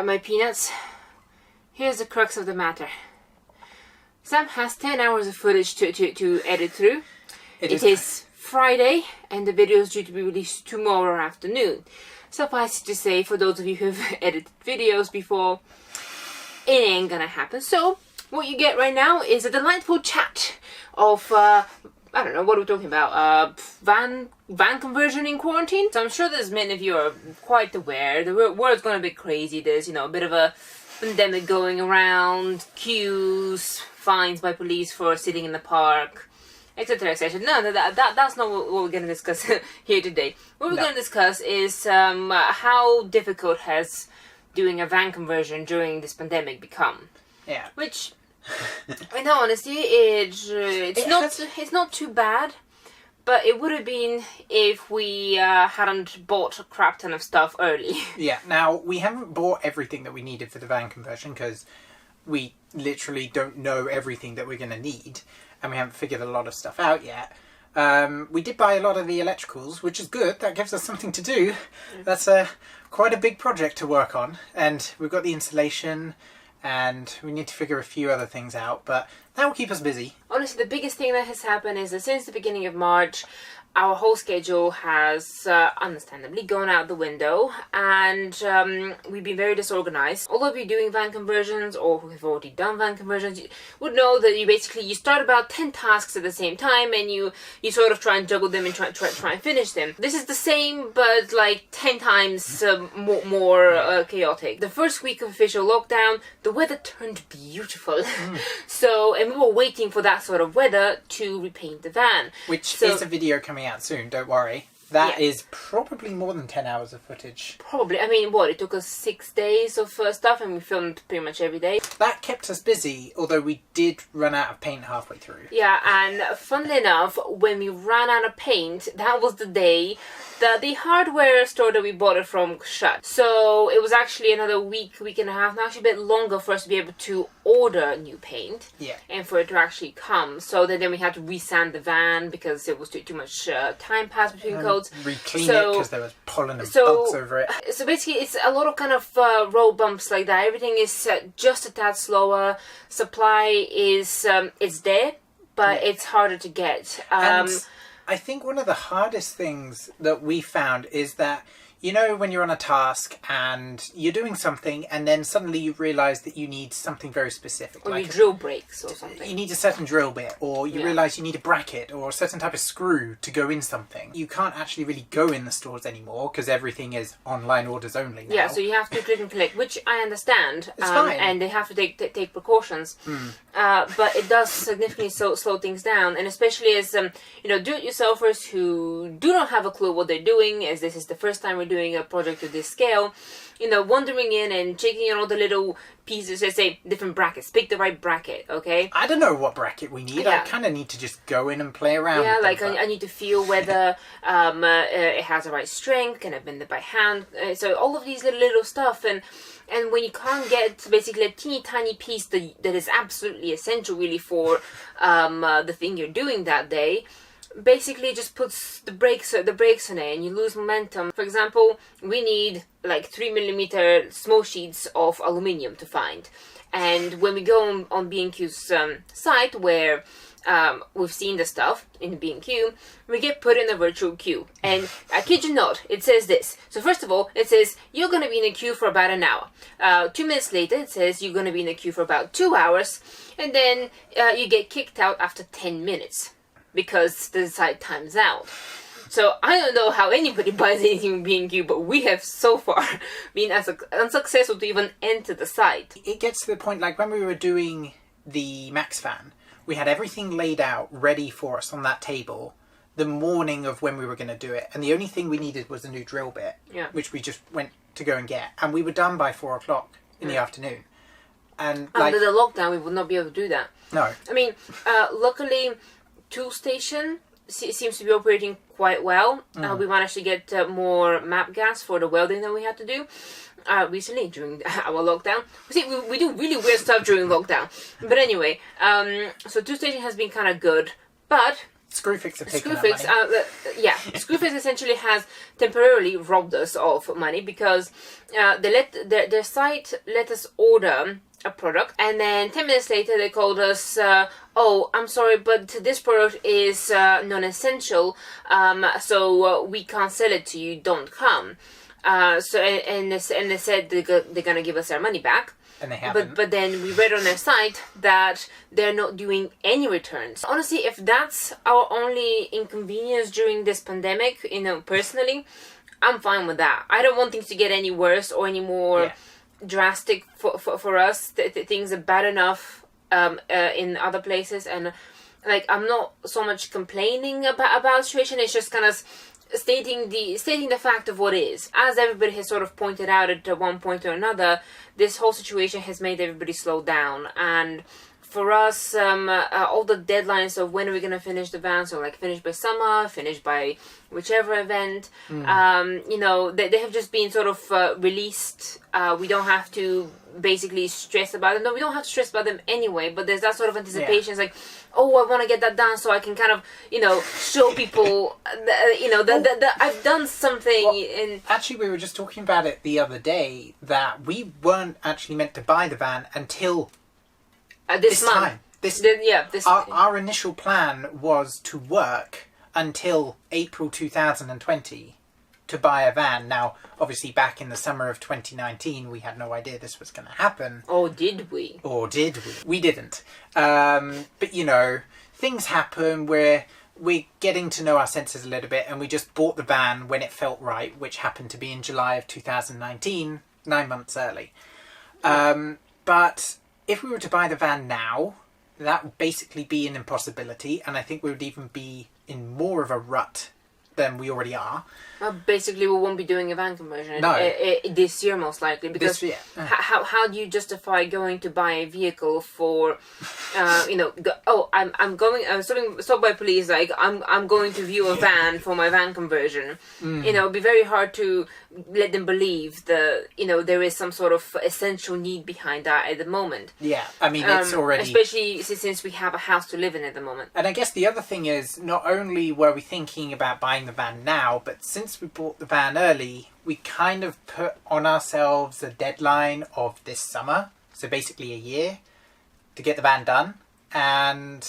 Alright, my peanuts. Here's the crux of the matter. Sam has 10 hours of footage to edit through. It is Friday, and the video is due to be released tomorrow afternoon. Suffice it to say, for those of you who've edited videos before, it ain't gonna happen. So, what you get right now is a delightful chat of, I don't know, what are we talking about? Van conversion in quarantine? So I'm sure there's many of you are quite aware. The world's gone a bit crazy. There's, a bit of a pandemic going around, queues, fines by police for sitting in the park, etc., etc. No, that's not what we're going to discuss here today. What we're going to discuss is how difficult has doing a van conversion during this pandemic become. Yeah. Which, in all honesty, it's not too bad, but it would have been if we hadn't bought a crap ton of stuff early. Yeah. Now, we haven't bought everything that we needed for the van conversion because we literally don't know everything that we're going to need, and we haven't figured a lot of stuff out yet. We did buy a lot of the electricals, which is good. That gives us something to do. Yeah. That's quite a big project to work on, and we've got the installation, and we need to figure a few other things out, but that will keep us busy. Honestly, the biggest thing that has happened is that since the beginning of March, our whole schedule has understandably gone out the window, and we've been very disorganized. All of you doing van conversions or who have already done van conversions would know that you start about 10 tasks at the same time, and you sort of try and juggle them and try and finish them. This is the same, but like 10 times more chaotic. The first week of official lockdown, the weather turned beautiful. And we were waiting for that sort of weather to repaint the van. Which is a video coming out soon, don't worry. That is probably more than 10 hours of footage. Probably. I mean, it took us 6 days of stuff, and we filmed pretty much every day. That kept us busy, although we did run out of paint halfway through. Yeah, and funnily enough, when we ran out of paint, that was the day that the hardware store that we bought it from shut. So it was actually another week and a half, actually a bit longer for us to be able to order new paint. Yeah. And for it to actually come. So then we had to resand the van because it was too much time passed between coats. Re-clean it because there was pollen and bugs over it. So basically it's a lot of kind of road bumps like that. Everything is just a tad slower. Supply is it's there, but it's harder to get. And I think one of the hardest things that we found is that, when you're on a task and you're doing something and then suddenly you realise that you need something very specific. Or like drill brakes or something. You need a certain drill bit, or you realise you need a bracket or a certain type of screw to go in something. You can't actually really go in the stores anymore because everything is online orders only now. Yeah, so you have to click and collect, which I understand. It's fine. And they have to take precautions. But it does significantly slow things down, and especially as do-it-yourselfers who do not have a clue what they're doing, as this is the first time we're doing a project of this scale, wandering in and checking in all the little pieces, let's say different brackets, pick the right bracket, okay? I don't know what bracket we need. I kind of need to just go in and play around with like them, I need to feel whether it has the right strength, can I bend it by hand, so all of these little stuff, and when you can't get basically a teeny tiny piece that is absolutely essential really for the thing you're doing that day, basically just puts the brakes on it and you lose momentum. For example, we need like 3mm small sheets of aluminium to find, and when we go on B&Q's site where we've seen the stuff in the B&Q, we get put in a virtual queue, and I kid you not, it says this. So first of all, it says you're going to be in a queue for about an hour. 2 minutes later, it says you're going to be in a queue for about 2 hours, and then you get kicked out after 10 minutes. Because the site times out. So I don't know how anybody buys anything in B&Q, but we have so far been unsuccessful to even enter the site. It gets to the point, like when we were doing the Max fan, we had everything laid out ready for us on that table the morning of when we were going to do it, and the only thing we needed was a new drill bit, which we just went to go and get, and we were done by 4 o'clock in the afternoon. And under the lockdown, we would not be able to do that. No. I mean, luckily, Toolstation seems to be operating quite well. We managed to get more map gas for the welding that we had to do recently during our lockdown. We do really weird stuff during lockdown. But anyway, so Toolstation has been kind of good. But Screwfix have taken our Screwfix, money. Screwfix essentially has temporarily robbed us of money because their site let us order a product, and then 10 minutes later they called us, oh, I'm sorry, but this product is non-essential, so we can't sell it to you, don't come. And they said they're gonna give us our money back. And they haven't. But then we read on their site that they're not doing any returns. Honestly, if that's our only inconvenience during this pandemic, personally, I'm fine with that. I don't want things to get any worse or any more drastic for us. Things are bad enough in other places, and I'm not so much complaining about the situation. It's just kind of stating the fact of what is. As everybody has sort of pointed out at one point or another, this whole situation has made everybody slow down, and for us, all the deadlines of when are we going to finish the van, so finish by summer, finish by whichever event, they have just been sort of released. We don't have to basically stress about them. No, we don't have to stress about them anyway, but there's that sort of anticipation. It's oh, I want to get that done so I can kind of, show people, that I've done something. Well, actually, we were just talking about it the other day, that we weren't actually meant to buy the van until this month. Our initial plan was to work until April 2020 to buy a van. Now, obviously, back in the summer of 2019, we had no idea this was going to happen. Or did we? We didn't. But, things happen where we're getting to know our senses a little bit, and we just bought the van when it felt right, which happened to be in July of 2019, 9 months early. But if we were to buy the van now, that would basically be an impossibility, and I think we would even be in more of a rut than we already are. Well, basically, we won't be doing a van conversion this year, most likely, because how do you justify going to buy a vehicle for, I'm stopped by police, I'm going to view a van for my van conversion. It'd be very hard to let them believe that, there is some sort of essential need behind that at the moment. Yeah, I mean, it's already... Especially since we have a house to live in at the moment. And I guess the other thing is, not only were we thinking about buying the van now, but since we bought the van early, we kind of put on ourselves a deadline of this summer, so basically a year, to get the van done. And,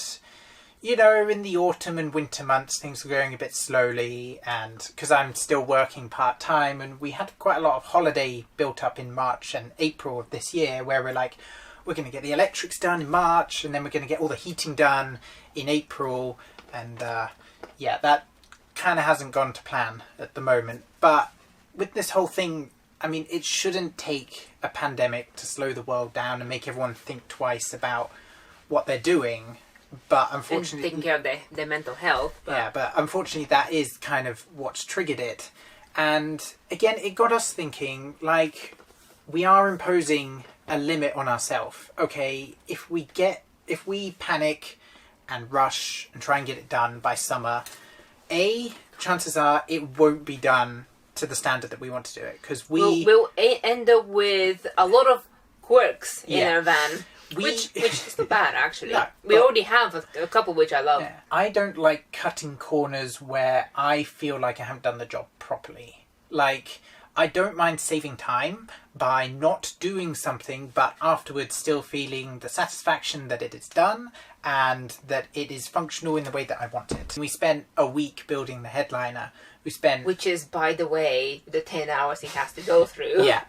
in the autumn and winter months, things were going a bit slowly, and because I'm still working part-time, and we had quite a lot of holiday built up in March and April of this year, where we're going to get the electrics done in March, and then we're going to get all the heating done in April, and that kind of hasn't gone to plan at the moment. But with this whole thing, I mean, it shouldn't take a pandemic to slow the world down and make everyone think twice about what they're doing. But unfortunately, and taking care of their mental health. But unfortunately, that is kind of what's triggered it. And again, it got us thinking, we are imposing a limit on ourselves. Okay, if we panic and rush and try and get it done by summer, chances are it won't be done to the standard that we want to do it, because we'll end up with a lot of quirks in our van, which is not bad, actually. No, we already have a couple which I love. Yeah, I don't like cutting corners where I feel like I haven't done the job properly. I don't mind saving time by not doing something, but afterwards still feeling the satisfaction that it is done and that it is functional in the way that I want it. We spent a week building the headliner. Which is, by the way, the 10 hours it has to go through. Yeah.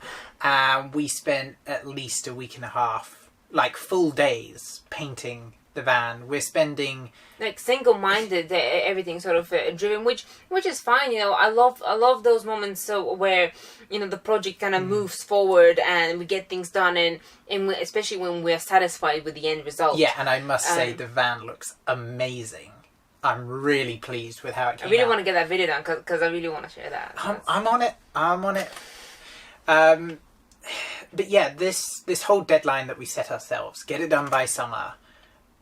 We spent at least a week and a half, full days, painting the van. We're spending... single-minded, everything sort of driven, which is fine. I love those moments where the project kind of moves forward and we get things done, and especially when we're satisfied with the end result. Yeah, and I must say the van looks amazing. I'm really pleased with how it came out. I really want to get that video done because I really want to share that. I'm on it. But yeah, this whole deadline that we set ourselves, get it done by summer.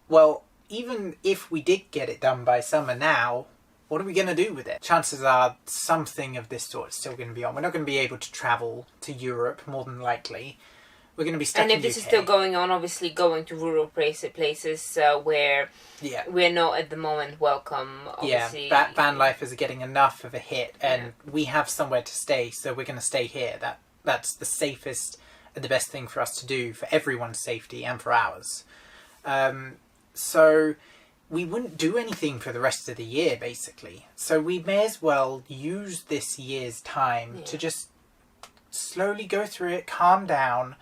Well, even if we did get it done by summer now, what are we going to do with it? Chances are something of this sort is still going to be on. We're not going to be able to travel to Europe, more than likely. We're going to be stuck And in if this UK. is still going on, obviously going to rural places where we're not at the moment welcome. Obviously. Yeah, van life is getting enough of a hit, and we have somewhere to stay, so we're going to stay here. That's the safest and the best thing for us to do for everyone's safety and for ours. So we wouldn't do anything for the rest of the year, basically. So we may as well use this year's time to just slowly go through it, calm down,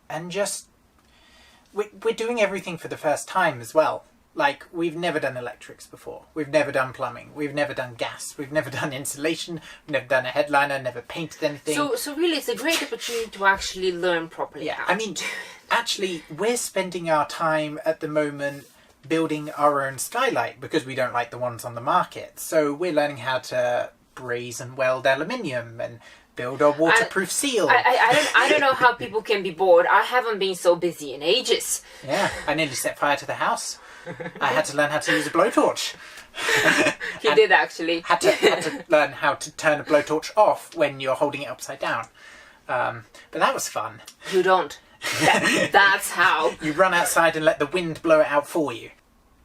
and just... We're doing everything for the first time as well. Like, we've never done electrics before. We've never done plumbing. We've never done gas. We've never done insulation. We've never done a headliner, never painted anything. So really, it's a great opportunity to actually learn properly. Yeah, I mean, actually, we're spending our time at the moment building our own skylight because we don't like the ones on the market. So we're learning how to braze and weld aluminium and build a waterproof seal. I don't know how people can be bored. I haven't been so busy in ages. Yeah, I nearly set fire to the house. I had to learn how to use a blowtorch. He did actually. Had to learn how to turn a blowtorch off when you're holding it upside down. But that was fun. You don't. That's how. You run outside and let the wind blow it out for you.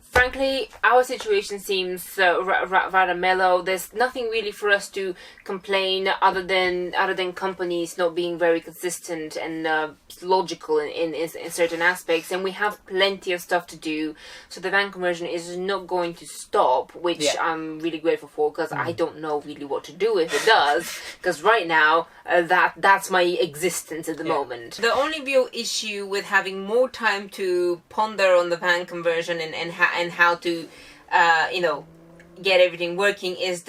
Frankly, our situation seems rather mellow. There's nothing really for us to complain other than companies not being very consistent and logical in certain aspects, and we have plenty of stuff to do. So the van conversion is not going to stop, which I'm really grateful for, because I don't know really what to do if it does. Because right now, that's my existence at the moment. The only real issue with having more time to ponder on the van conversion and how to, get everything working is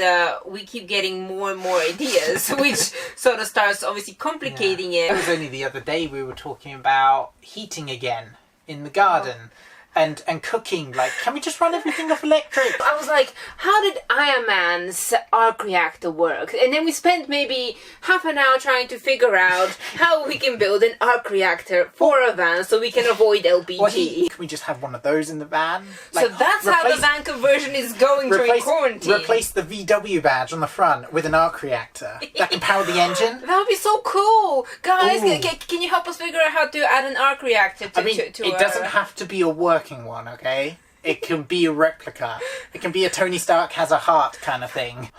we keep getting more and more ideas, which sort of starts obviously complicating it. It was only the other day we were talking about heating again in the garden. And cooking, like, can we just run everything off electric? I was like, how did Iron Man's arc reactor work? And then we spent maybe half an hour trying to figure out how we can build an arc reactor for a van so we can avoid LPG. Can we just have one of those in the van? Like, so that's how the van conversion is going during quarantine. Replace the VW badge on the front with an arc reactor. That can power the engine. That would be so cool. Guys, can you help us figure out how to add an arc reactor to it doesn't have to be a working one, okay? It can be a replica. It can be a Tony Stark has a heart kind of thing.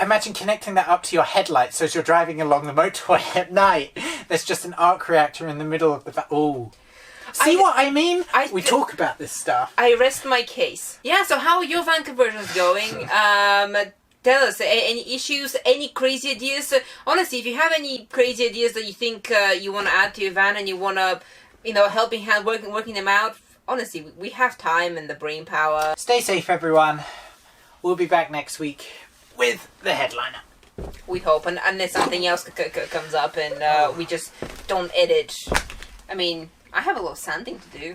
Imagine connecting that up to your headlights so as you're driving along the motorway at night. There's just an arc reactor in the middle of the... Ooh. See what I mean? We talk about this stuff. I rest my case. Yeah, so how are your van conversions going? Tell us, any issues, any crazy ideas? Honestly, if you have any crazy ideas that you think you want to add to your van and you want to, helping hand working them out, honestly, we have time and the brain power. Stay safe, everyone. We'll be back next week with the headliner. We hope, and unless something else comes up and we just don't edit. I mean, I have a lot of sanding to do.